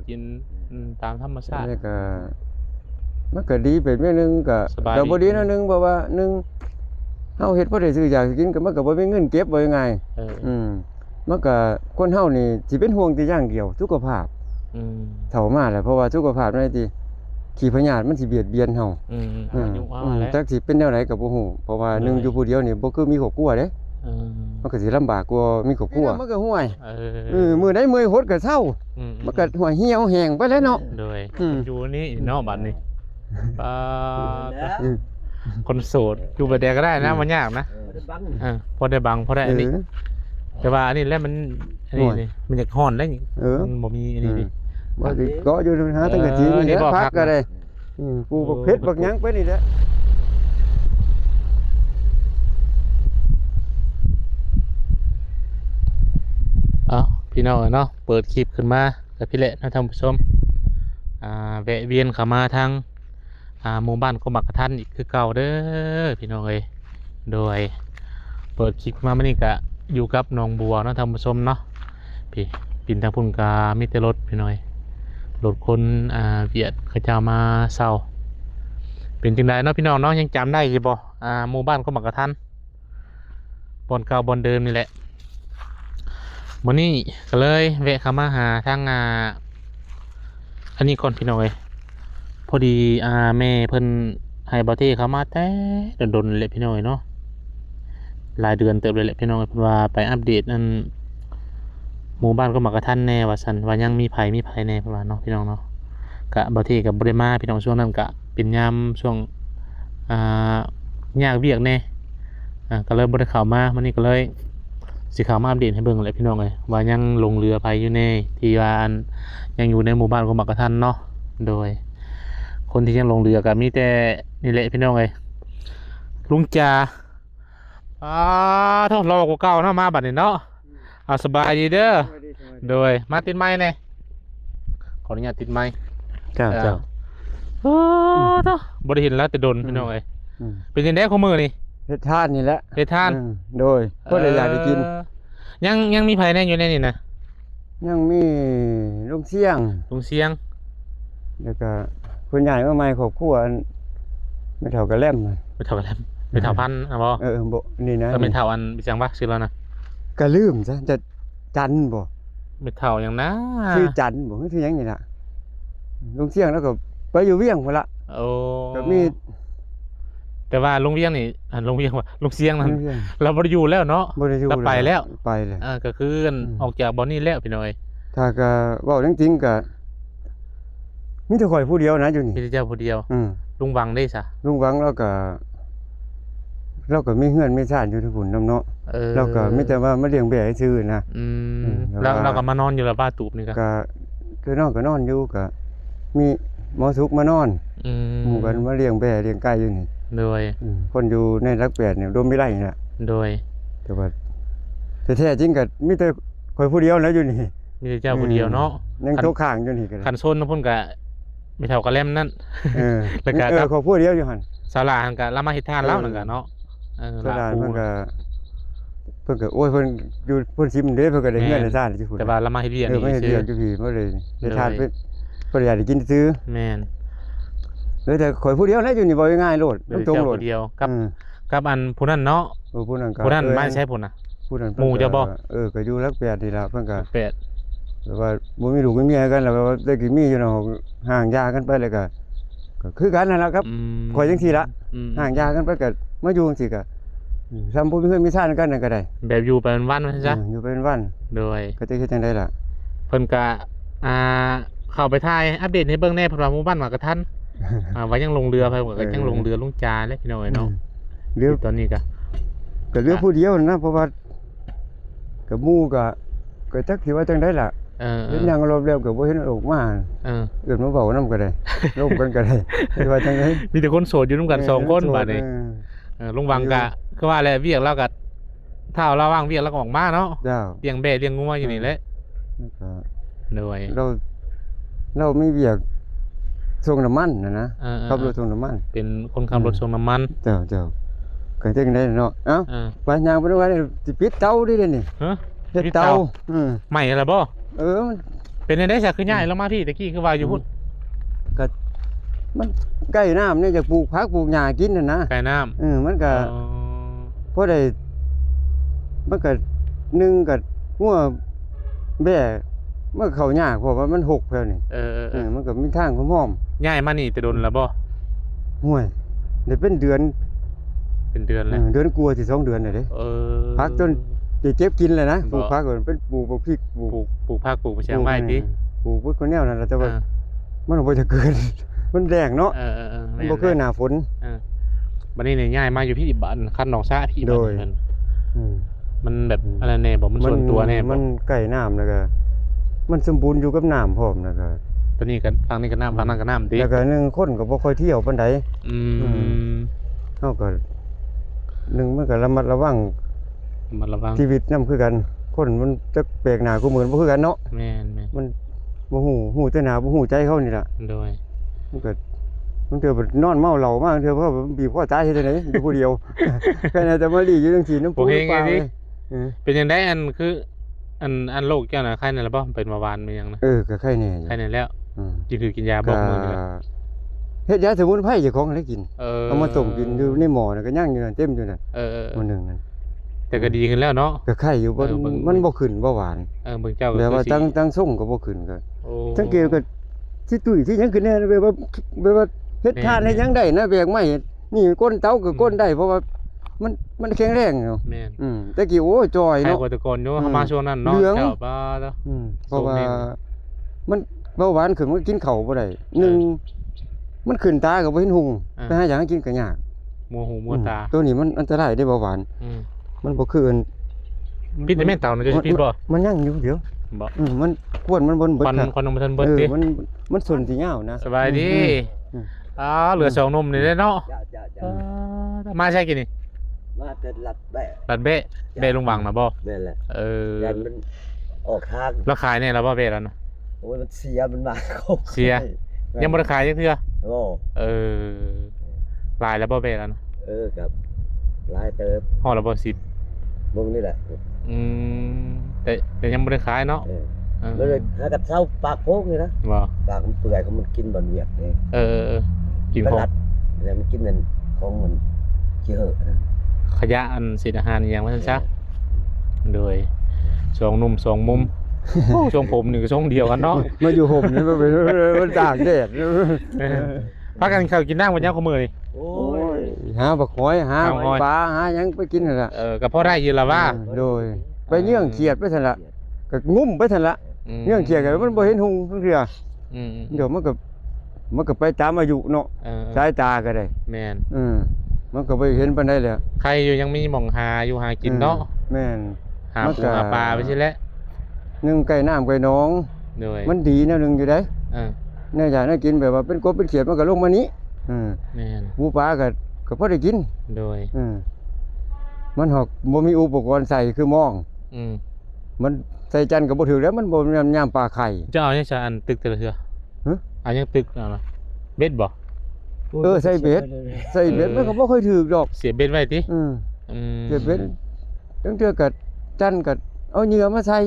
กินตามธรรมชาติแล้วก็มันก็ดีเป็นอย่างนึงก็บ่ดีนะนึงเพราะว่านึงเฮาเฮ็ดบ่ได้ซื้ออยากกินก็มันก็บ่มีเงินเก็บว่ายังไงมันก็คนเฮานี่สิเป็นห่วงแต่อย่างเดียวสุขภาพเฒ่ามาแล้วเพราะว่าสุขภาพนั่นติขี้พยาธิมันสิเบียดเบียนเฮาจักสิเป็นแนวไหนก็บ่ฮู้เพราะว่านึงอยู่ผู้เดียวนี่บ่คือมีครอบครัวเด้มันก็สิลำบากกว่ามีครอบครัวมันก็ห่วยมื้อใดมื้อหดก็เซามันก็ห่วยเหี่ยวแห้งไปแล้วเนาะโดยอยู่นี่เนาะบัดนี้คนโสดอยู่แบบใดก็ได้นะมันยากนะพอได้บังพอได้อันนี้แต่ว่าอันนี้แล้วมันอันนี้นี่มันอยากฮ้อนได้นี่มันบ่มีอันนี้ดิบ่สิเกาะอยู่หาตั้งแต่ทีนี่พักก็ได้กูบักเพชรบักหยังไปนี่แหละพี่น้องเนาะเปิดคลิปขึ้นมากับพี่เละนะท่านผู้ชมแวะเวียนเข้ามาทางหมู่บ้านกมักกะทันอีกคือเก่าเด้อพี่น้องเอ้ยโดยเปิดคลิปมาเมื่อนี้ก็อยู่กับน้องบัวนะท่านผู้ชมเนาะพี่ปิ่นทางพุ่นกามิเตรถพี่น้อยรถคนเวียดเขาจะมาเศร้าเป็นจังไดเนาะพี่น้องเนาะยังจำได้อยู่บ่หมู่บ้านกมักกะทันบอนเก่าบอนเดิมนี่แหละวันนี้ก็เลยแวะเข้ามาหาทางอันนี้ก่อนพี่น้อยพอดีแม่เพิ่นให้บอเท่เข้ามาแต่ดนๆเลยพี่น้อยเนาะหลายเดือนเติบเลยแหละพี่น้อยเพิ่นว่าไปอัปเดตนั่นหมู่บ้านก็มักกะทันแน่ว่าซั่นว่ายังมีไผแน่เพิ่นว่าเนาะพี่น้องเนาะกะบอเท่ก็บ่ได้มาพี่น้องช่วงนั้นกะเป็นยามช่วงยากเวียกแน่ก็เลยบ่ได้เข้ามาวันนี้ก็เลยสิเข้ามาอัปเดตให้เบิ่งแหละพี่น้องเอ้ยว่ายังลงเรือไปอยู่แน่ที่ว่ายังอยู่ในหมู่บ้านก็มักกะทันเนาะโดยคนที่ยังลงเรือกับมีแต่นี่แหละพี่น้องเอ้ยลุงจ่าท่องรอกว่าเก่าเนาะมาบัดนี้เนาะสบายดีเด้อโดยมาติดไม้เนี่ยขออนุญาตติดไม้เจ้าบริเห็นแล้วแต่โดนพี่น้องเอ้ยเป็นยังไงข้อมือนี่เฮ็ดทานนี่แหละเฮ็ดทานโดยก็ได้อยากได้กินยังมีไผแน่อยู่ในนี่นะยังมีลุงเสียงแล้วก็คนใหญ่มาใหม่ครอบครัวไม่เท่ากับแล่มไม่เท่าพันนะบ่บ่นี่นะก็ไม่เท่าอันบิจังวะชื่อแล้วนะก็ลืมซะจะจันบ่ไม่เท่าอย่างนะชื่อจันบ่คือหยังนี่ล่ะลุงเสียงแล้วก็ไปอยู่เวียงพุ่นละก็มีแต่ว่าลุงเวียงนี่ลุงเวียงว่าลุงเสียงนั่นเราบ่ได้อยู่แล้วเนาะเราไปแล้วก็คือออกจากบ่อนี่แล้วพี่น้อยถ้าก็เว้าจริงๆก็มีแต่ข่อยผู้เดียวนะอยู่นี่มีแต่เจ้าผู้เดียวลุงวังได้ซะลุงวังแล้วก็มีเฮือนมีซ่านอยู่ที่พุ่นนำเนาะแล้วก็มีแต่ว่ามาเลี้ยงแบะซื่อนะแล้วเราก็มานอนอยู่ละบ้านตูบนี่ก็คือนอนก็นอนอยู่ก็มีหมอสุกมานอนหมู่กันมาเลี้ยงแบะเลี้ยงไก่อยู่นี่โดยคนอยู่ในรักแปดเนี่ยรวมไม่ได้นี่ล่ะโดยแต่ว่าแท้ๆจริงก็มีแต่ข่อยผู้เดียวแล้วอยู่นี่มีแต่เจ้าผู้เดียวเนาะยังโตข้างอยู่นี่ก็คันโซนนะพุ่นก็ไม่เท่ากับแลมนั่นแล้วก็เขาผู้เดียวอยู่หั่นศาลาหั่นก็ละมาเฮ็ดทานแล้วนั่นก็เนาะศาลาเพิ่นก็โอ้ยเพิ่นอยู่เพิ่นซิมเด้เพิ่นก็ได้เงินได้ซ่านอยู่พุ่นแต่ว่าละมาเฮ็ดเวียกนี่ซื่ออยู่พี่บ่ได้ได้ทานเพิ่นอยากได้กินซื้อแม่นแต่ข่อยผู้เดียวแล้วอยู่นี่บ่ง่ายโลดตรงโลดผู้เดียวกับอันผู้นั้นเนาะผู้นั้นไม่ใช่พุ่นน่ะผู้นั้นหมู่จะบ่ก็อยู่รักแปดนี่ล่ะเพิ่นก็แปดแต่ว่าบ่มีลูกมีเมียกันแล้วก็ได้กินมีอยู่เนาะห่างยากันไปเลยก็คือกันนั่นล่ะครับข่อยจังซี่ล่ะห่างยากันไปก็มาอยู่จังซี่ก็ซ้ำบ่มีเพื่อนมีซ่านกันนั่นก็ได้แบบอยู่ไปวันๆซะอยู่ไปวันโดยก็จะเฮ็ดจังได๋ล่ะเพิ่นก็เข้าไปถ่ายอัปเดตให้เบิ่งแน่เพิ่นว่าหมู่บ้านมักกะทันว่ายังลงเรือไปก็ยังลงเรือลุงจาแล้วพี่น้อยเนาะเรือตอนนี้ก็เรือผู้เดียวนะเพราะว่ากับหมู่ก็จักสิว่าจังได๋ล่ะเห็นหยังรอบแล้วก็บ่เห็นออกมาเอิ้นมาเว้านำก็ได้ร่วมกันก็ได้ว่าจังได๋มีแต่คนโสดอยู่นำกัน2คนบัดนี้ลุงวังก็คือว่าแหละเวียกแล้วก็ถ้าเราว่างเวียกแล้วก็ออกมาเนาะเลี้ยงแบะเลี้ยงงัวอยู่นี่แหละโดยเรามีเวียกส่งน้ำมันนะขับรถส่งน้ำมันเป็นคนขับรถส่งน้ำมันเจ้าก็จังได๋เนาะเอ้าไปย่างไปว่าสิปิดเตาดิเด้นี่ฮะเฮ็ดเตาใหม่ล่ะบ่มัน เป็นในได้สักคือใหญ่แล้วมาพี่ตะกี้คือว่าอยู่พุ่น ก็มันใกล้น้ำเนี่ยจะปลูกผักปลูกหญ้ากินน่ะนะ ไก่น้ มันก็ ำ พอได้มันก็หนึ่งก็งัวแบ่มันเข้ายากเพราะว่ามันหกแล้วนี่มันก็มีทางหอม ใหญ่มานี่แต่โดนแล้วบ่ ๆห่วยได้เป็นเดือน เป็นเดือนแล้ว เดือนกลัวาสิ2เดือนน่ะเด้พักจนจะเก็บกินเลยนะปลูกผักก่อนเป็นปลูกพริกปลูก ปลูกผักปลูกไปเชียงไว้ติ ปลูกพวกคนแนวนั่นแหละแต่ว่ามันบ่จะเกิน มันแดงเนาะมันบ่เกินหน้าฝน บัดนี้เนี่ยใหญ่มาอยู่พี่บ้านคันหนองซะพี่ โดย มันแบบอะไรแน่บ่มันส่วนตัวแน่บ่ มันใกล้น้ำแล้วก็มันสมบูรณ์อยู่กับน้ำพร้อมแล้วก็ ตัวนี้ก็ฟังนี่ก็น้ำฟังนั่นก็น้ำติ แล้วก็หนึงคนก็บ่ค่อยเที่ยวปานใด เฮาก็หนึงมันก็ระมัดระวัง มันระวัง ชีวิตนำคือกัน คนมันจะแปลกหน้ากูเหมือนบ่คือกันเนาะ แม่น มันบ่ฮู้แต่หน้าบ่ฮู้ใจเขานี่ล่ะ โดย มันก็มันเถื่อแบบนอนเมาเหล้ามาเถื่อเพราะบีบคอตายเฮ็ดจังได๋อยู่ผู้เดียว แค่นั้นแต่มาลีอยู่จังซี่น้ำปูน้ำปลาเลย เป็นจังได๋อันคืออันโรคเจ้าน่ะไข้นั่นล่ะบ่เป็นเบาหวานเป็นหยังนะ ก็ไข้แน่อยู่ ไข้นั่นแล้ว อืม กินยาบอกมื้อนี่แหละ เฮ็ดยาสมุนไพรเจ้าของให้กิน เอามาต้มกินอยู่ในหม้อน่ะก็ย่างอยู่นั่นเต็มอยู่นั่นมื้อนึงนั่น แต่ก็ดีขึ้นแล้วเนาะ ก็ไข้อยู่บ่มันบ่ขึ้นบ่หวาน เบิ่งเจ้าก็ แต่ว่า คือสิ ตั้งทรงก็บ่ขึ้นก็ โอ้ สังเกตก็สิตุ้ยที่หยังขึ้นแน่แบบว่าเฮ็ดทานให้หยังได้นะแบกไม้นี่ก้นเตาก็ก้นได้เพราะว่ามันแข็งแรงเนาะ แม่น แต่กี้โอ้จอย ไข้ เนาะ กว่าแต่ก่อนอยู่เฮามาช่วงนั้นเนาะ เหลือง เจ้าบ้าเนาะ เพราะว่า โซเมน มันเบาหวานขึ้นมันกินข้าวบ่ได้หนึ่งมันขึ้นตาก็บ่เห็นหุงไปหาหยังกินก็ยาก มัวหูมัวตา ตัวนี้มันอันตรายได้เบาหวาน มันบ่คืออัน พิษในแม่นเต่าน่ะจะสิพิษบ่ มันยังอยู่เดี๋ยว บ่ มันกวนมันบนเบิด ควัน ครับ ควันบ่ทันเบิดติ มันส่วนที่ยาวนะ สบายดีเหลือ2นมนี่ได้เนาะ จ้า มาใช่กินนี่ มาแต่หลัดแบะ บัดเบะลุงหวังน่ะบ่ นั่นแหละ ยั ยันมันออกทาง แล้วขายเนี่ยแล้วบ่เบะแล้วนะ โอ้ยมันเสียมันมาครบ เสีย ยังบ่ได้ขายจักเทื่อ โอ้ ลายแล้วบ่เบะแล้วนะ ครับลายเติบ ห่อแล้วบ่10 มึงนี่แหละ แต่ยังบ่ได้ขายเนาะ แล้วเลยหากับเช้าปากโพกนี่นะ บ่ ปากมันเปื่อยก็มันกินบอนเวียดนี่ กิน เป็น ของ หลัดแล้วมันกินนั่นของมันขี้เหอะนะ ขยะอันเศษอาหารอีหยังว่าซั่นซะโดย2นุ่ม2มุมช่วงผมนี่ก็ช่วงเดียวกันเนาะ มาอยู่ห่มนี่มันตากแดด พากันข้าวกินน้ำกันยังคุมื้อนี่ โอ้ โอ้ ย ยหาบักหอยหา หาหอย ปลาหาหยังไปกินนั่นล่ะ ก็พอได้อยู่ล่ะว่า โดยไปเนื่องเขียดไปซั่นล่ะก็งุ้มไปซั่นล่ะเนื่องเขียดก็มันบ่เห็นหุงทั้งเทื่อเดี๋ยวมันก็ไปตามอายุเนาะสายตาก็ได้ แม่น มันก็บ่เห็นปานใดแล้ว ใครอยู่ยังมีหม่องหาอยู่หากินเนาะ แม่น หาปูหาปลาไปใช่แล้ว นึ่งไก่น้ำไก่หนอง โดย มันดีแนวหนึงอยู่ได้ เ แน่อยากน่ากินแบบว่าเป็นกบเป็นเขียดมันก็ลงมานี้ แม่น ปูปลาก็พอได้กิน โดย มันหอกบ่มีอุปกรณ์ใส่คือหมอง มันใส่จันก็บ่ถือแล้วมันบ่ยามปลาไข่ จะเอายังจะอันตึกแต่ละเทื่อ ฮะ เอายังตึกเอาล่ะเบ็ดบ่ ใส่เบ็ด ใส่เบ็ดมันก็บ่ค่อยถือดอก เสียเบ็ดไว้ติ เก็บเบ็ดจังเทื่อก็จันก็เอาเหยื่อมาใส่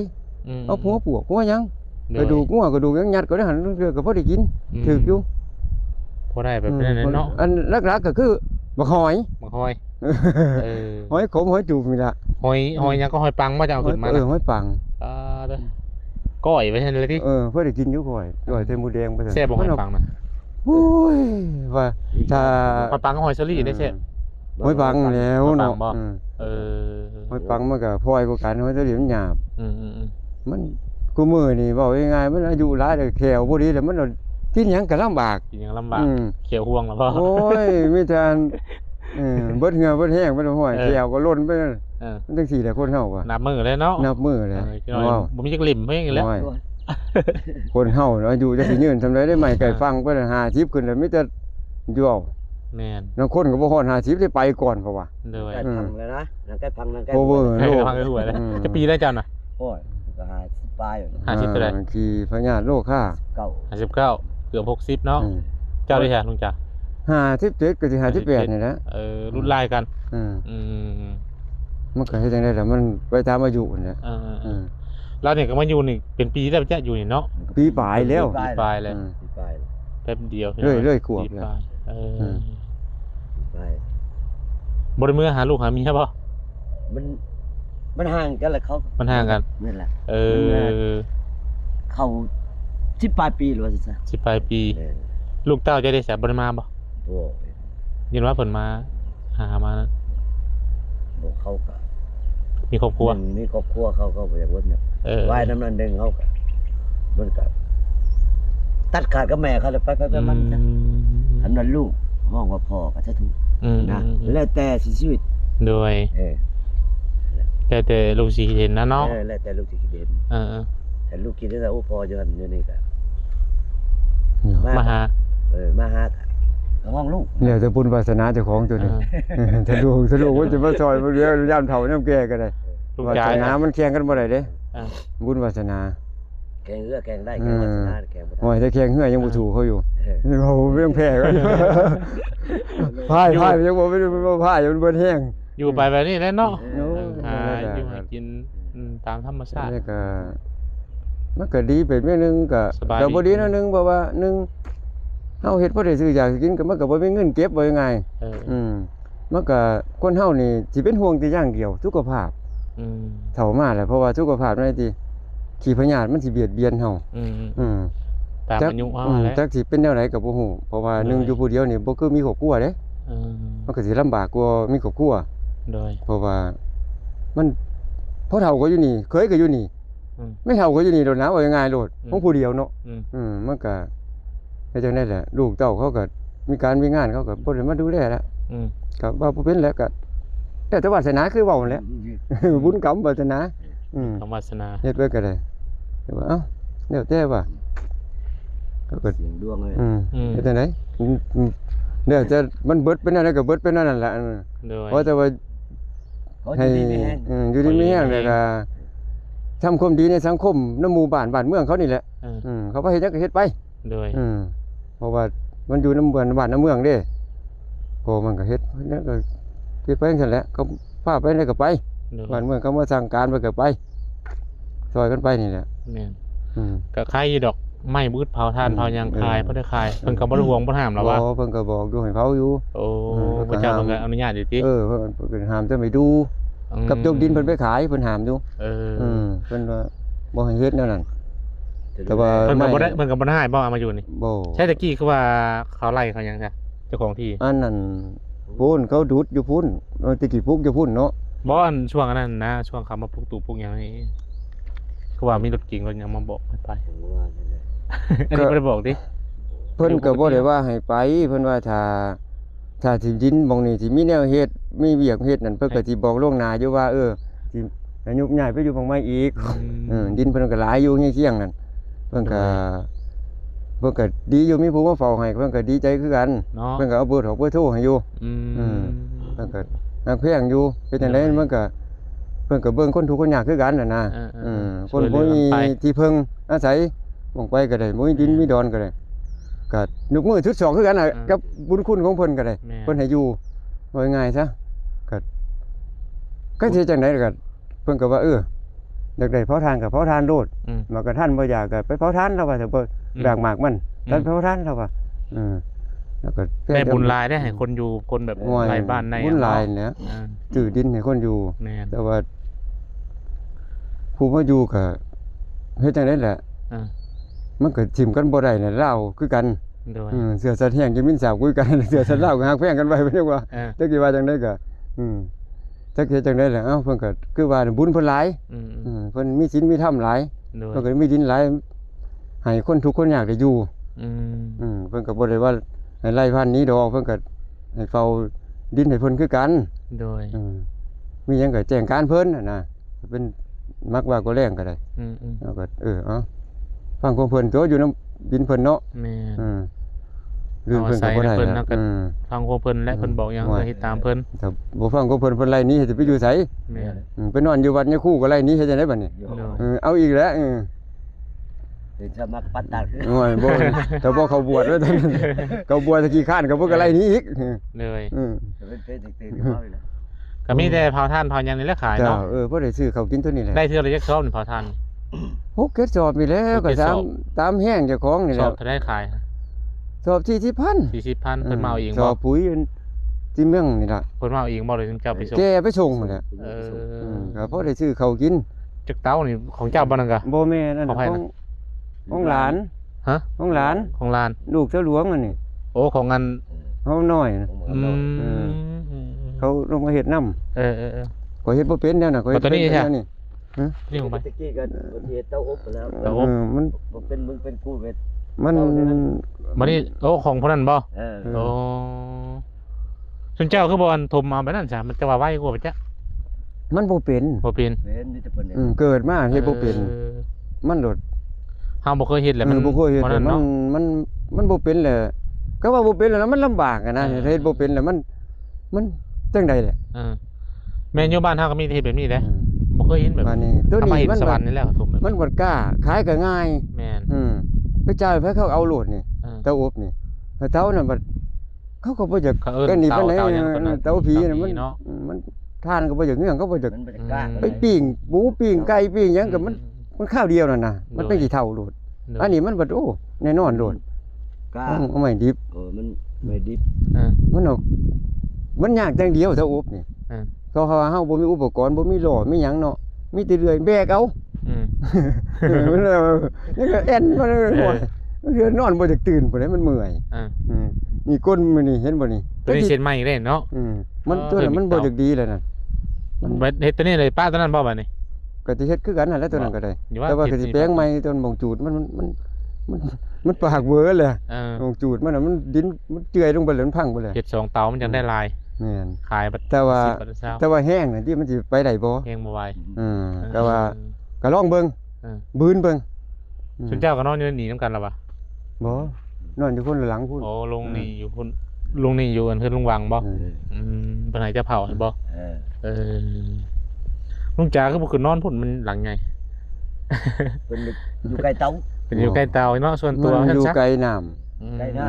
เอาหัวปวกหัวหยังกระดูกงัวกระดูกหยังยัดก็ได้หันจังเทื่อก็พอได้กินถืออยู่ พอได้แบบนั้นเนาะ อันหลักๆก็คือบักหอย บักหอยหอยขมหอยจูบนี่ล่ะ หอยยังก็หอยปังบ่จะเอาขึ้นมานะ หอยปัง เด้อก้อยไว้ซั่นเลยติ เพื่อได้กินอยู่ก่อยใส่หมูแดงไป แซ่บบ่หอยปังนะ โอ้ยว่าถ้า หอยปังกับหอยเชอรี่ได้แซ่บ หอยปังแล้วเนาะ หอยปังบ่ หอยปังมันก็พลอยกว่ากันหอยเฉลี่ยมันหยาบ มันกูมือนี่เว้าง่ายๆมันอายุหลายแล้วแขวบ่ดีแล้วมันกินหยังก็ลำบาก กินยังลำบากเขียวห่วงแล้วบ่ โอ้ยมีแต่อันเบิดเหงื่อเบิดแห้งเบิดห้วยแขวก็ล้นไปนั่นมันจังซี่แหละคนเฮาว่า นับมือเลยเนาะ นับมือเลย ว้าวบ่มีจักลิ่มเพิ่นแล้ว คนเฮาอายุจะสิยืนทำไรได้ใหม่ไก่ฟังไป50ขึ้นแล้วมีแต่อยู่เอา แม่น บางคนก็บ่ฮอด50ได้ไปก่อนเขาว่า โดย ใกล้พังเลยนะใกล้พังนั่นใกล้ โอเวอร์ ให้ฟังให้หัวเลยจะปีได้เจ้าน่ะ โอ้ยก็หาปลายอยู่ 50เท่าไหร่ ขี่พญาโลค่า เก่า 59เกือบ60เนาะเจ้าได้แท้ลุงจ๋า 57ก็สิ58นี่แหละ รุ่นลายกัน มันก็เฮ็ดจังได๋ล่ะมันไปตามอายุนั่นแหละ เราเนี่ยก็มาอยู่นี่เป็นปีแล้วจะอยู่นี่เนาะ ปีปลายแล้ว ปีปลายแล้ว ปีปลาย แป๊บเดียว เรื่อยๆขวบ ปี แล้ว ปลายอืม ปีปลาย บ่ได้มือหาลูกหาเมียบ่ มันห่างกันแหละเขา มันห่างกัน นั่นแหละ เออ เขา10ปลายปีหรือว่าซะ สิปลายปี ลูกเต้าจะได้สะบ่ได้มาบ่ โอ้ ยินว่าเพิ่นมาหามา บอกเขาก็ มีครอบครัว มีครอบครัวเขาก็บ่อยากเบิ่งน่ะ ว่ายน้ำนั้นดึงเขาก็มันก็ตัดขาดกับแม่เขาเลยไปมันจ้ะอันนั้นลูกห้องว่าพ่อก็จะถูกนะแล้วแต่สิชีวิต โดยแต่ลูกสิเห็นนะเนาะ แล้วแต่ลูกสิคิดเห็น เออ แต่ลูกคิดว่าโอ้พ่ออยู่หั่นอยู่นี่ก็ มาหา มาหาก็ห้องลูก เนี่ยจะบุญวาสนาเจ้าของตัวนี้ถ้าลูกว่าจะมาซอยบ่เรือย่ามเฒ่าย่ามแก่ก็ได้ ลูก วา ชา ส ย นามันแข่งกันบ่ได้เด้ อ่า บุญวาสนา แกงเอื้อแกงได้แกงวาสนาแกงบ่ โอ้ย ได้ ถ้าแข่งเหือยังบ่ถูกเขาอยู่ เออ นี่เขาเรื่องแพ้กันพายยังบ่พายมันเบิดแห้ง อยู่ไปแบบนี้แหละเนาะ โอ้ย อยู่ให้กินตามธรรมชาติ นี่ก็มันก็ดีเป็นอย่างหนึงก็ สบายดี ก็บ่ดีแนวหนึงเพราะว่าหนึ่งเฮาเฮ็ดบ่ได้ซื้ออยากสิกินก็มันก็บ่มีเงินเก็บไว้ยังไง เออ มันก็คนเฮานี่สิเป็นห่วงแต่อย่างเดียวสุขภาพ อืม เฒ่ามาแล้วเพราะว่าสุขภาพนั่นติขี้พยาธิมันสิเบียดเบียนเฮา อืมตามอายุเอาแหละ จักสิเป็นแนวไหนก็บ่ฮู้เพราะว่าหนึ่งอยู่ผู้เดียวนี่บ่คือมีครอบครัวเด้ มันก็สิลำบากกว่ามีครอบครัว โดย เพราะว่ามันพ่อเฒ่าก็อยู่นี่เคยก็อยู่นี่ ไม่เฒ่าก็อยู่นี่โดดนะว่ายังไงโดดของผู้เดียวเนาะ มันก็เฮ็ดจังได๋แหละลูกเต้าเขาก็มีการมีงานเขาก็บ่ได้มาดูแลแล้วก็ว่าบ่เป็นแล้วก็แต่วาสนาคือเว้านั่นแหละ บุญกรรมวาสนา ธรรมศาสนา เฮ็ดไว้ก็ได้แต่ว่าเอ้าแล้วแต่ว่าก็ เสียงดวงเลย เฮ็ดจังได๋เนี่ยจะมันเบิดเป็นอะไรก็เบิดเป็นนั่นแหละ โดย เพราะแต่ว่า เขา ให้ อยู่ดีมีแห้ง อยู่ดีมีแรงแล้วก็ทำความดีในสังคมในหมู่บ้านเมืองเขานี่แหละ เขาว่าเฮ็ดจังก็เฮ็ดไป โดย เพราะว่ามันอยู่ในบ้านในเมืองเด้พอมันก็เฮ็ดแล้วก็เฮ็ดไปจังซั่นแหละก็พาไปไหนก็ไปบ้านเมืองเขามาสั่งการไปก็ไปซอยกันไปนี่แหละ แม่นก็คายอยู่ดอกไม้มืดเผาถ่านเผาหยังคายบ่ได้คายเพิ่นก็บ่ได้ห่วงบ่ห้ามหรอกว่า เพิ่นก็บอกอยู่ให้เผาอยู่ โอ้พระเจ้าเพิ่นก็อนุญาตอยู่ติ เพิ่นก็ห้ามแต่ไม่ดูกับจกดินเพิ่นไปขายเพิ่นห้ามอยู่เพิ่นว่าบ่ให้เฮ็ดแนวนั้นแต่ว่า เพิ่นก็บ่ได้ให้บ่เอามาอยู่นี่ บ่ ใช่ตะกี้คือว่าเขาไล่เขาหยังจ้ะเจ้าของที่ อันนั้นพูนเขาดูดอยู่พุ่นตะกี้ปลูกอยู่พุ่นเนาะ บ่อันช่วงนั้นนะช่วงเขามาปลูกตู่ปลูกหยังนี่คือว่ามีรถเก๋งรถหยังมาบอกให้ไป ผมว่านี่แหละ อันนี้บ่ได้บอกดิ เพิ่นก็บ่ได้ว่าให้ไปเพิ่นว่าถ้าสิดินหม่องนี้สิมีแนวเฮ็ดมีเวียกเฮ็ดนั่นเพิ่นก็สิบอกล่วงหน้าอยู่ว่าสิให้ยุบย้ายไปอยู่หม่องใหม่อีกดินเพิ่นก็หลายอยู่เคียงๆนั่นเพิ่นก็ดีอยู่มีผู้มาเฝ้าให้เพิ่นก็ดีใจคือกัน เนาะ เพิ่นก็เอาเบอร์โทรให้อยู่เพิ่นก็ฮักแพงอยู่เป็นจังได๋มันก็เพิ่นก็เบิ่งคนทุกข์คนยากคือกันน่ะนะคนบ่มีที่พึ่งอาศัยหม่องไปก็ได้บ่มีดินมีดอนก็ได้ก็ยกมือทุดศอกคือกันน่ะกับบุญคุณของเพิ่นก็ได้เพิ่นให้อยู่ว่าง่ายๆซะก็สิจังได๋ก็เพิ่นก็ว่าอยากได้เผาทานก็เผาทานโลดมันก็ท่านบ่อยากก็ไปเผาทานแล้วว่าแต่บ่ดากหมากมันท่านเผาทานแล้วว่าแล้วก็ ได้บุญหลายได้ให้คนอยู่คนแบบไร่บ้านใน บุญหลายเนี่ยตื้อดินให้คนอยู่แต่ว่าผู้มาอยู่ก็เฮ็ดจังได๋แหละมันก็ทิ่มกันบ่ได้น่ะลาวคือกันเสือสัตว์แห้งจะมินสาวคุยกันเสือสัตว์ลาวก็ฮักแพงกันไว้เพิ่นว่าจักสิว่าจังได๋ก็จักเฮ็ดจังได๋ล่ะเอ้าเพิ่นก็คือว่าบุญเพิ่นหลายเพิ่นมีศีลมีธรรมหลายเพิ่นก็มีดินหลายให้คนทุกข์คนยากได้อยู่เพิ่นก็บ่ได้ว่าให้ไล่พันนี้ดอกเพิ่นก็ให้เฝ้าดินให้เพิ่นคือกันโดยมีหยังก็แจ้งการเพิ่นน่ะนะเป็นมักว่าก็แรงก็ได้แล้วก็ฟังของเพิ่นตัวอยู่นำดินเพิ่นเนาะแม่ลืมเพิ่นก็บ่ได้ฟังของเพิ่นและเพิ่นบอกหยังก็เฮ็ดตามเพิ่นถ้าบ่ฟังของเพิ่นไล่หนีสิไปอยู่ไสแม่ไปนอนอยู่วัดยะคู่ก็ไล่หนีเฮ็ดจังได๋บัดนี้เอาอีกแล้วจะมาปัดตัด โอ้ยบ่แต่บ่เขาบวชด้วยตอนนั้นเขาบวชตะกี้ข้านก็บ่ก็ไล่หนีอีกเลยเป็นตื่นเขาอีกแล้วก็มีแต่เผาถ่านเผาหยังนี่แหละขายเนาะบ่ได้ซื้อเขากินตัวนี้แหละได้เทื่อละจักซอบนี่เผาถ่าน 6-7 สอบนี่แหล้วก็ตามแห้งเจ้าของนี่แห สอ ละ บเท่าได้ขาย สอบที่ที่พัน 40,000เพิ่นมาเอาเอง ส บ่ อบปุ๋ยที่เมืองนี่ล่ะ เพิ่นมาเอาเองบ่เลยถึงเจ้าไปส่ง แกไปส่งนั่นแหละ เออ ก็พอได้ซื้อข้าวกิน จักเต้านี่ของเจ้าบ่นั่นกะ บ่แม่นั่น ของไผนะ ของหลาน ฮะ ของหลาน ของลาน ลูกเจ้าหลวงอันนี้ โอ้ของอัน เฮาน้อยนะ อืม เขาลงมาเฮ็ดนำ เออ ข่อยเฮ็ดบ่เป็นแนวน่ะข่อยเฮ็ด ตัวนี้ใช่ แวนี่ นี่ของไป ตะกี้ก็ประเทศเต้าอบไปแล้ว เต้าอบ มัน บ่เป็นมึงเป็นกูเวท มัน มานี่โอ้ของพวกนั้นบ่ เออ โอ้ส่วนเจ้าคือบ่อันทมเอาไปนั่นจ้ะมันจะว่าไวกว่าไปจ้ะ มันบ่เป็น บ่เป็น เป็นนี่จะเป็นเนี่ย เกิดมาเฮ็ดบ่เป็น ออ มันโดด เฮาบ่เคยเฮ็ดแหละมัน บ่เคยเฮ็ด บ่ แต่ นั่น มัน เนาะ มันบ่เป็นแหละก็ว่าบ่เป็นแล้วมันลำบากอะนะ เออ เฮ็ดบ่เป็นแล้วมันจังได๋แหละ เออแม่นอยู่บ้านเฮาก็มีแต่เฮ็ดแบบนี้แหละบ่เคยเห็นแบบ บ้านนี้ตัว ทำมา นี้ เห็น มัน สวรรค์นี่แหละครับทุมแบบ มันบ่กล้าขายก็ง่าย แม่น ไปจ่ายให้เขาเอาโหลดนี่ เออ เตาอบนี่แต่เตาน่ะบัดเขาก็บ่อยาก เขาเอิ้น ก็นี่ เตา ปานใด เตาหยังตัวนั้น เตาผีน่ะ เตาผี มัน เนาะ มันทานก็บ่อยากเรื่องก็บ่อยาก มันเป็นกล้า ไปปิ้งหมูปิ้งไก่ปิ้งหยังก็มันข้าวเดียวนั่นน่ะมันเป็นกี่เท่าโหลด เนอะ อันนี้มันบัดโอ้แน่นอนโหลด กล้า เอาไม่ดิบ มันไม่ดิบ เออ มันเอามันยากจังเดียวเตาอบนี่ เออ เขาว่าเฮาบ่มีอุปกรณ์บ่มีหล่อมีหยังเนาะมีแต่เลื่อยแบกเอา อืม มันนี่ก็แอนมันเลย เออ มันเรือนอนบ่จักตื่นพุ่นเลยมันเมื่อย เออ นี่ก้นมันนี่เห็นบ่นี่ ตัวนี้เช็ดใหม่อีกเลยเนาะ มัน อ๋อ ตัวนั้นมัน เคยมี บ่จักดีแล้วนั่น เฮ็ดตัวนี้เลยป้าตัวนั้นบ่บัดนี้ ก็สิเฮ็ดคือกันนั่นแหละตัวนั้นก็ได้ อยู่ว่า แต่ว่าก็สิแปลงใหม่ตัวบ่งจูดมันปากเวอเลย เออ บ่งจูดมันน่ะมันดินมันเจือยลงไปเลยมันพังไปเลย เฮ็ดสองเตามันจังได้ลาย แม่น ขายบัด แต่ว่า 10บาทเช้า แต่ว่าแห้งน่ะที่มันสิไปได้บ่ แฮงบ่ไหว ก็ว่าก็ลองเบิ่ง เออ บืนเบิ่ง ส่วนเจ้าก็นอนอยู่นี่นํกันล่ะวะ บ่นอนอยู่คนละหลังพุ่น โอ้ลงนี่อยู่พุ่นลงนี่อยู่กันเพิ่นลุงวังบ่ ปานไหนจะเผาให้บ่ เออลุงจ๋าคือบ่คือนอนพุ่นมันหลังไง เป็นอยู่ใกล้เต้า เป็นอยู่ใกล้เตาเนาะส่วนตัว มันอยู่ ซะ ไกลน้ำ อืม ใกล้น้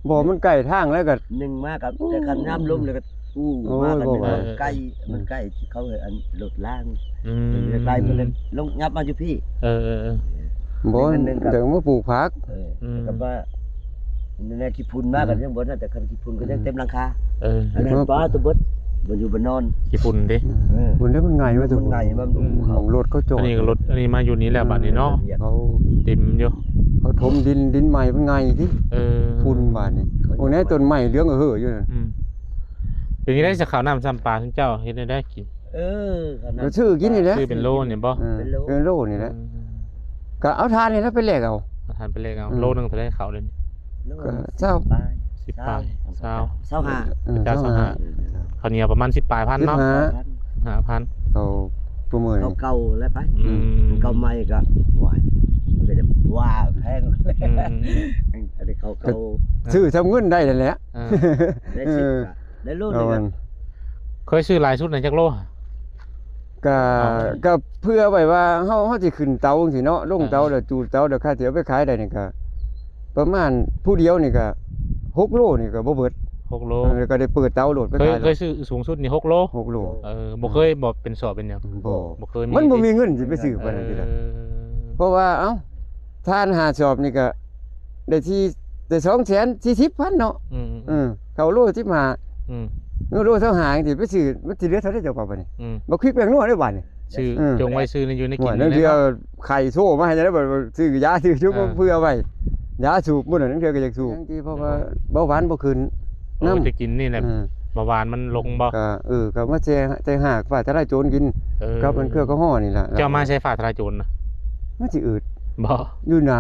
บ่มันใกล้ทางแล้วก็ หนึ่งมากับแต่คันน้ำลมเลยก็อู้ โอ้ย มากัน บอกว่า ใกล้มันใกล้เขาเลยอันหลดล่าง อืม ไกลมันเลยลงยับมาอยู่พี่ เออ บ่ อันหนึ่งครับ เดี๋ยวมาปลูกผัก กับว่าในขี้พุ่นมากกันยังบนน่ะแต่คันขี้พุ่นก็ยังเต็มหลังคา เออ อันนั้นป้าตัวบดมันอยู่บนนอน กี่ฝุ่นดิ บุญได้มันไงวะทุก มันไงมันดู ข เขา องรถเขาจอด อันนี้ก็รถอันนี้มาอยู่นี่แหละบัดนี้เนาะ เขา เต็มอยู่ เขาถมดินใหม่มันไงที่ เออ ฝุ่นบาดนี่โอ้แน่ต้นใหม่เลี้ยงเห่ออยู่นั่น อืมเป็นยังไงจะข้าวน้ำซ้ำปลาถึงเจ้าเฮ็ดได้กิน ก็ชื่อกินนี่แหละ ซื้อเป็นโลเนี่ยบ่ เป็นโลนี่แหละก็เอาทานนี่แล้วไปแลกเอา ทานไปเลยเอาโลนึงเท่าได้ข้าวเลย ก็เจ้า 10ปลาย20 เศร้าหา เจ้า2,500ข้าวเหนียวประมาณ10ปลายพันเนาะ 5,000 เขาประเมิน เขาเก่าแล้วไป อืม เก่าใหม่ก็หวายมันก็จะว่าแพง อืม อันนี้เขาเก่า ซื้อทำเงินได้นั่นแหละ เออ ได้สิบอะได้รุ่น เอา เลย มั กัน น เคยซื้อหลายชุดในจักโล ก็เพื่อไว้ว่าเฮาสิขึ้นเตาจังซี่เนาะลงเตาแล้วจูดเตาแล้วค่าสิเอาไปขายได้นี่ก็ประมาณผู้เดียวนี่ก็6โลนี่ก็บ่เบิด 6โล แล้วก็ได้เปิดเตาโหลดไป เคย ขาย เคยซื้อสูงสุดนี่6โล 6โล บ่เคยบ่เป็นสอบเป็นหยัง บ่ บ่เคย มันบ่มีเงินสิไปซื้อปานนั้นทีละเพราะว่าเอ้าทานหาชอบนี่ก็ได้ที่ได้240,000เนาะ อืม เขาโล15 อืม โลเท่าหาจังซี่ไปซื้อมันสิเหลือเท่าใดเจ้าป่าบัดนี้ อืม บ่คิดแปลงนัวได้บัดนี้ ซื้อ อืม จงไว้ซื้อในอยู่ใน หั กิ วน นั่นเทื่อไข่โซ่มาให้ได้บ่ซื้อยาซื้อชุบเพื่อไว้ยาสูบมื้อนั้นเทื่อก็อยากสูบที่เพราะว่าเบาหวานบ่ขึ้น น้ำจะกินนี่แหละเบาหวานมันลงบ่ ก็ก็มาแจหากว่าจะได้โจรกินกับมันเครือก็ห่อนี่ล่ะ เจ้ามาใช้ฝาทลายโจรนะ มันสิอืด บ่ อยู่หน้า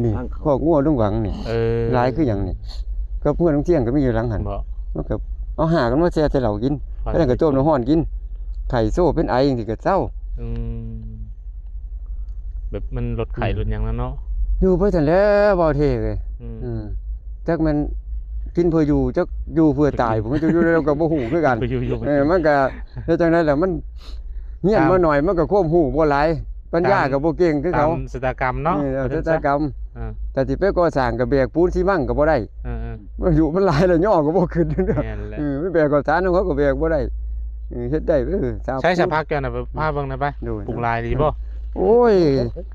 นี่ขอกงัวลุงหวังนี่ หลายคือหยังนี่ก็เพื่อนต้องเที่ยงก็มีอยู่หลังหัน บ่ มันก็เอาหากันมาแช่ใส่เหล้ากินแล้วก็ต้มน้ำร้อนกินไข่โซ่เป็นไอจังซี่ก็เศร้า แบบมันลดไข่ลดหยังแล้วเนาะ อยู่ไปซั่นแหล้วบ่เท่เลยจักมันกินเพื่ออยู่จักอยู่เพื่อตายผมก็อยู่แล้วก็บ่ฮู้คือกัน ไปอยู่ มันก็เฮ็ดจังได๋ล่ะมันเฮียนมาหน่อยมันก็ควบฮู้บ่หลายปัญญาก็บ่เก่งคือ ตา เขา มสตากรรมเนาะ ชะตากรรมแต่สิไปก่อสร้างก็แบกปูนซีมั่งก็บ่ได้ มันอยู่มันหลายแล้วย่อก็บ่ขึ้นเด้อ แม่นแหละ ไม่แบกก่อสร้างเขาก็แบกบ่ได้เฮ็ดได้ชาว ใช้สภาพแกน่ะไปพาเบิ่งได้ไป ดู ปลูกลายดีบ่ โอ้ย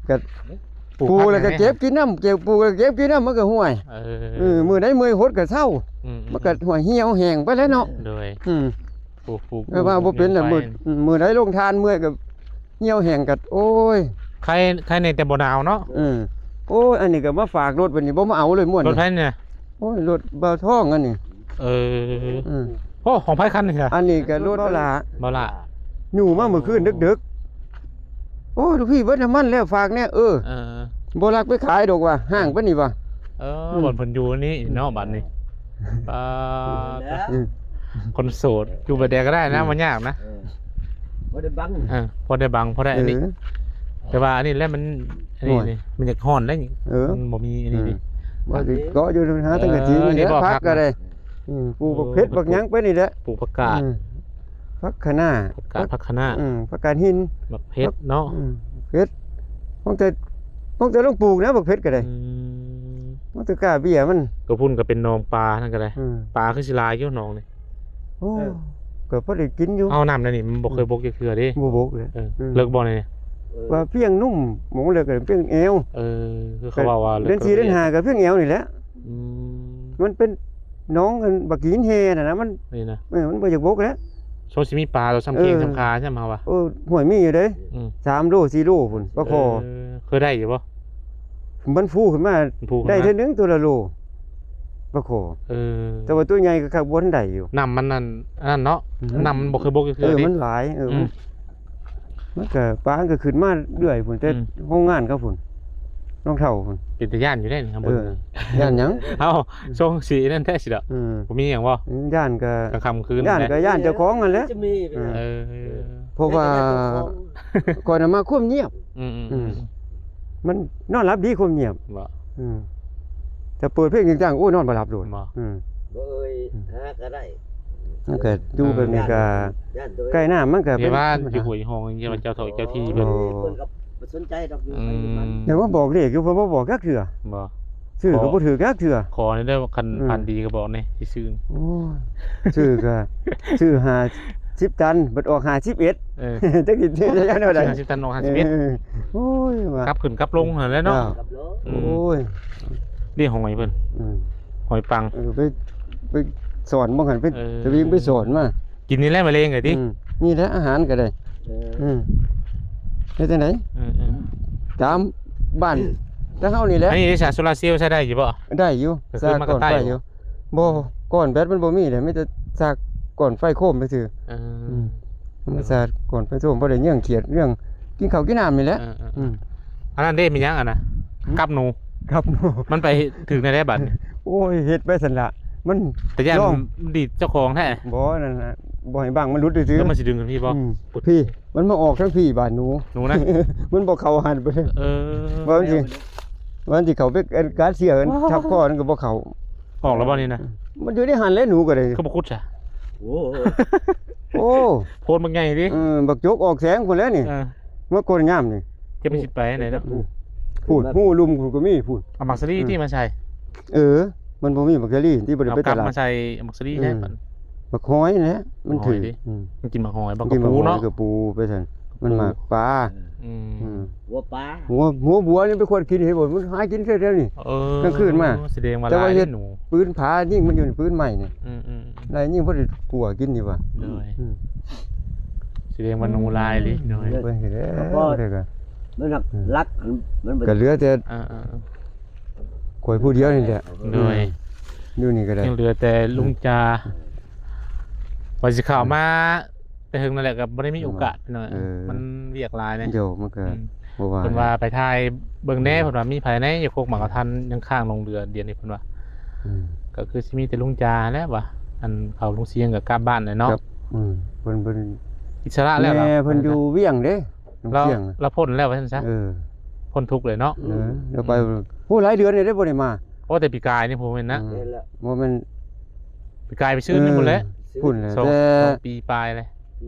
ก็ปูแล้วก็เก็บกินน้ำเก็บปูแล้วเก็บกินน้ำมันก็ห่วยมื้อใดมื้อหดก็เศร้ามันก็ห่วยเหี่ยวแห้งไปแล้วเนาะโดยปลูกว่าบ่เป็นน่ะมื้อใดลงทานมื้อก็เหี่ยวแห้งก็โอ้ยใครในแต่บ่หนาวเนาะโอ้ยอันนี้ก็มาฝากรถวันนี้บ่มาเอาเลยม่วนรถไผเนี่ยโอ้ยรถเบาท้องอันนี้โอ้ของไผคันนี่ค่ะอันนี้ก็รถบ่ล่ะอยู่มาเมื่อคืนดึกๆโอ้ลูกพี่เบิดน้ำมันแล้วฝากแน่บ่รักไปขายดอกว่าห้างปานนี้ว่ะบ่เพิ่นอยู่นี่เนาะบัดนี้คนโสดอยู่แบบใดก็ได้นะมันยากนะบ่ได้บังพอได้บังพอได้อันนี้แต่ว่าอันนี้แล้วมันอันนี้มันอยากฮ้อนได้นี่มันบ่มีอันนี้ดิว่าสิเกาะอยู่หาตั้งแต่ทีนี่แหละพักก็ได้ปลูกบักเพชรบักหยังไปนี่แหละปลูกผักกาดผักคะน้าผักคะน้าผักกาดหินบักเพชรเนาะเพชรต้องแต่ต้องปลูกนะบักเพชรก็ได้ต้องแต่กล้าเบี้ยมันก็พุ่นก็เป็นหนองปลานั่นก็ได้ปลาคือสิลายอยู่หนองนี่โอ้ก็พอได้กินอยู่เอาน้ำนั่นนี่มันบ่เคยบกจักเทื่อเด้บ่บกเลยเลิกบ่นี่ว่าเพียงนุ่มหมูเลยก็เพียงเอวคือเขาว่าเดือน4เดือน5ก็เพียงเอวนี่แหละมันเป็นน้องกันบักหินเฮน่ะนะมันนี่นะมันบ่อยากบกแล้วโซสิมีปลาตัวซ้ำเคียงซ้ำคาใช่มั้ยว่าห่วยมีอยู่เด้3โล4โลพุ่นปลาคอเคยได้อยู่บ่มันฟูขึ้นมาได้เท่านึงตัวละโลปลาคอแต่ว่าตัวใหญ่ก็คักบ่ทันได้อยู่น้ำมันนั่นเนาะน้ำมันบ่เคยบกจักเทื่อมันหลายมันก็ปลาก็ขึ้นมาเรื่อยพุ่นแต่โรงงานเขาพุ่นรองเท้าพุ่นเป็นตาย่านอยู่ได้นี่ครับย่านหยังเอ้าช่วงสีนั่นแท้สิดอกบ่มีหยังบ่ย่านก็กลางค่ำคืนย่านก็ย่านเจ้าของนั่นแหละเพราะว่าก่อนมาควบเงียบมันนอนหลับดีควบเงียบบ่จะเปิดเพลงจริงจังโอ้นอนบ่หลับโดนบ่หาก็ได้มันก็ดูแบบนี้ก็ใกล้น้ามันก็เป็นว่าอยู่ห้วยห้องอย่าเจ้าถอยเจ้าที่เพิ่นบ่สนใจดอกอยู่แต่ว่าบอกเลขอยู่เพราะว่าบอกกักเถื่อบ่ชื่อก็บ่ถือกักเถื่อขอนี่ได้คันพันดีก็บอกนี่สิซื้อโอ้ชื่อก็ชื่อ50ตันบัดออก51จักสิได้จังได๋50ตันออก51โอ้ยว่ากลับขึ้นกลับลงนั่นแหละเนาะโอ้ยนี่หอยเพิ่นหอยปังไปสอนบ่หันไปจะวิ่งไปสอนมากินนี่แหละมะเร็งไงตินี่แหละอาหารก็ได้ได้จังได๋ตามบ้านถ้าเฮานี่แหละอันนี้ชาร์จโซลาร์เซลล์ใช้ได้อยู่บ่ได้อยู่ซากก่อนไฟอยู่บ่ก่อนแบตมันบ่มีเด้มีแต่ซากก่อนไฟโคมไปซื่อมันซากก่อนไฟโคมบ่ได้เรื่องเครียดเรื่องกินข้าวกินน้ำนี่แหละอันนั้นเด้มีหยังอ่ะนะกับหนูมันไปถึงในได้บัดโอ้ยเฮ็ดไปซั่นล่ะมันแต่ย่านดีเจ้าของแท้บ่นั่นน่ะบ่ให้บังมันหลุดซื่อแล้วมันสิดึงกันพี่บ่พี่มันมาออกทั้งพี่บ้านหนูนะมันบ่เข้าหันไปว่าจริงวันที่เขาไปการเสียกันทับคอนั่นก็บ่เข้าออกแล้วบ่นี่นะมันอยู่ในหันแล้วหนูก็ได้เขาบ่คุดจ้ะโอ้โพนบักใหญ่ดิบักจกออกแสงพุ่นแล้วนี่เมื่อก่อนงามนี่จะไปสิไปไหนเนาะพูดฮู้ลุมก็มีพูดเอามักซรี่ที่มาใส่มันบ่มีมักซรี่ที่บ่ได้ไปตลาดมาใส่มักซรี่ได้บัดบักหอยนะมันถือมันกินบักหอยบักปูเนาะกับปูไปซั่นมันมากปลาหัวปลาหัวบัวนี่เป็นคนกินเห็นบ่มันหากินเรื่อยๆนี่กลางคืนมาแสดงว่าลายหนูปืนผายิ่งมันอยู่ในปืนใหม่นี่ลายยิ่งบ่ได้กลัวกินนี่ว่าแสดงว่าหนูลายลิน้อยเบิ่งเด้อมันรักมันก็เหลือแต่ข่อยผู้เดียวนี่แหละอยู่นี่ก็ได้ยังเหลือแต่ลุงจาว่าสิเข้ามาแต่ถึงนั่นแหละก็บ่ได้มีโอกาสหน่อยมันเรียกลายนะเดี๋ยวมันก็บ่ว่าเพิ่นว่าไปถ่ายเบิ่งแน่เพิ่นว่ามีภายในอยู่โคกหมากทันยังข้างลงเรือเดียวนี่เพิ่นว่าก็คือสิมีแต่ลุงจาแล้วว่าอันเขาลุงเสียงกับกลับบ้านเนาะเพิ่นอิสระแล้วแม่เพิ่นอยู่เวียงเด้เราพ้นแล้วว่าซั่นซะพ้นทุกข์เลยเนาะเดี๋ยวไปผู้หลายเดือนนี่ได้บ่ได้มาโอ้แต่ปีกายนี่ผมเห็นนะบ่แม่นปีกายไปซื้อนี่พุ่นแล้วพุ่นแล้ว2ปีปลายเลย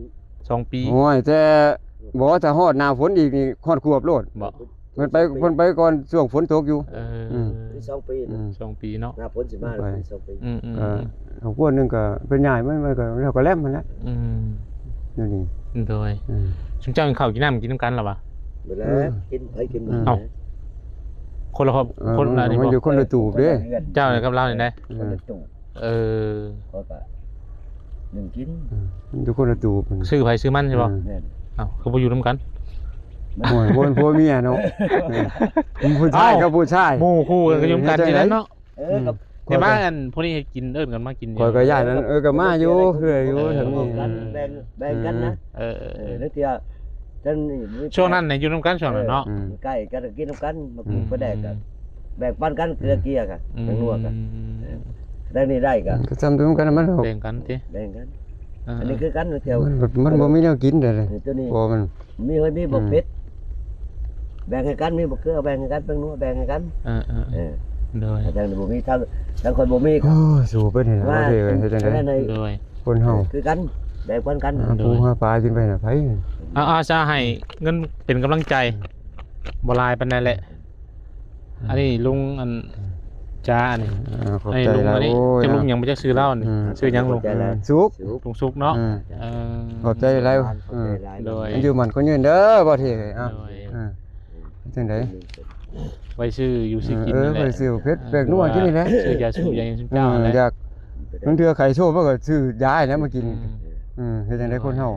2ปีโอ้ยแต่บ่ถ้าฮอดหน้าฝนอีกนี่ฮอดควบโลดบ่เพิ่นไปก่อนช่วงฝนตกอยู่2ปี2ปีเนาะหน้าฝนสิมา2ปีเอาพวกนึงก็เป็นใหญ่มันก็แล้วก็แลมมันแหละนี่โดยชุมเจ้ากินข้าวกินน้ำกินน้ำกันหรอวะ เวลากินไผกินมัน เอ้า คนละครอบคนละนี่ มัน บ่ อยู่คนละตูบเด้ เจ้าเนี่ยกับเราเนี่ยได้ คนละตูบ เออ เขาก็หนึ่งกิน มันอยู่คนละตูบ ซื้อไผซื้อมันใช่ป่ะ แม่น เอ้าคือบ่อยู่นํกัน โอ้ยบ่เป็นผัวเมียเนาะผู้ชายกับผู้ชาย หมู่คู่กันก็อยู่กันที่นั้นเนาะ กับ แต่มาอันพวกนี้ให้กินเอิ้นกันมากิน ข่อยก็ย้ายนั้นก็มาอยู่เรื่อยอยู่ทางนี้ กันแบ่งกันนะ เออ แล้วเตียจันนี่ ช่วงนั้นเนี่ยอยู่นํกันช่วงนั้นเนาะ ใกล้กันกินน้ำกันมาปลูกก็แดกกันแบ่งปันกันเกลือเกียกันทั้งนัวกันได้นี่ได้กัน ก็จำตัวกันมัน แบ่งกันติ แบ่งกันอันนี้คือกันเที่ยว มันบ่มีแนวกินเด้อ ตัวนี้ พอมัน มีเฮ้ยมีบ่เผ็ดแบ่งให้กันมีบ่เกลือแบ่งให้กันเป็นนัวแบ่งให้กัน โดย แต่บ่มีทั้งคนบ่มี โอ้สู้ไปนี่นะบ่ได้เฮ็ดจังได๋ โดย คนเฮา คือกันแบ่งปันกัน ปูหาปลากินไปน่ะไผ เอาจะให้เงินเป็นกำลังใจบ่ลายปานใดแหละอันนี้ลุงอันจ้าอันนี้ ขอบ ไอ้ ใจ ลุง หลา อั ย นนี้ โอ้ย จะลุงยังบ่จักซื้อเหล้านี่ซื้อหยังลุง สุก ลุงสุกเนาะเออ ขอบใจหลาย โดย อยู่มันคนยืนเด้อบ่เท่อ่ะ โดย จังได๋ ไว้ซื้ออยู่ซื้อกินนั่นแห ไป ละ ซื้อเพชรแปลกนัวกินนี่แหละ ซื้อยาสูบยาเจ้านั่นแหละ อยากมันเทื่อไข่โซ่มันก็ซื้อยาให้แล้วมากินเฮ็ดจังได๋คนเฮา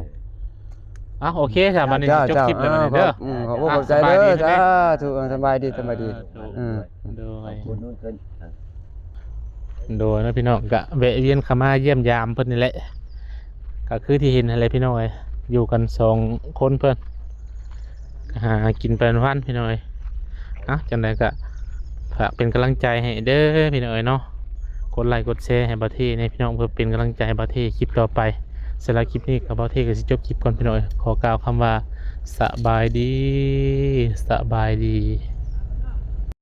อ่ะโอเคจ้ะวันนี้จบคลิปแล้ววันนี้เด้อ ขอบใจเด้อจ้าถูกสบายดีโดย คนนู้นเกิน โดยนะพี่น้องกะแวะเวียนเข้ามาเยี่ยมยามเพิ่นนี่แหละก็คือที่เห็นอะไรพี่น้องเอ้ยอยู่กัน2คนเพิ่นก็หากินไปวันพี่น้องเอ้ยจังไดก็ฝากเป็นกำลังใจให้เด้อพี่น้องเอ้ยเนาะกดไลค์กดแชร์ให้บ่าวเท่ให้พี่น้องเพื่อเป็นกำลังใจให้บ่าวเท่คลิปต่อไปสำหรับคลิปนี้ก็บ่าวเท่ก็สิจบคลิปก่อนพี่น้องเอ้ยขอกล่าวคำว่าสบายดี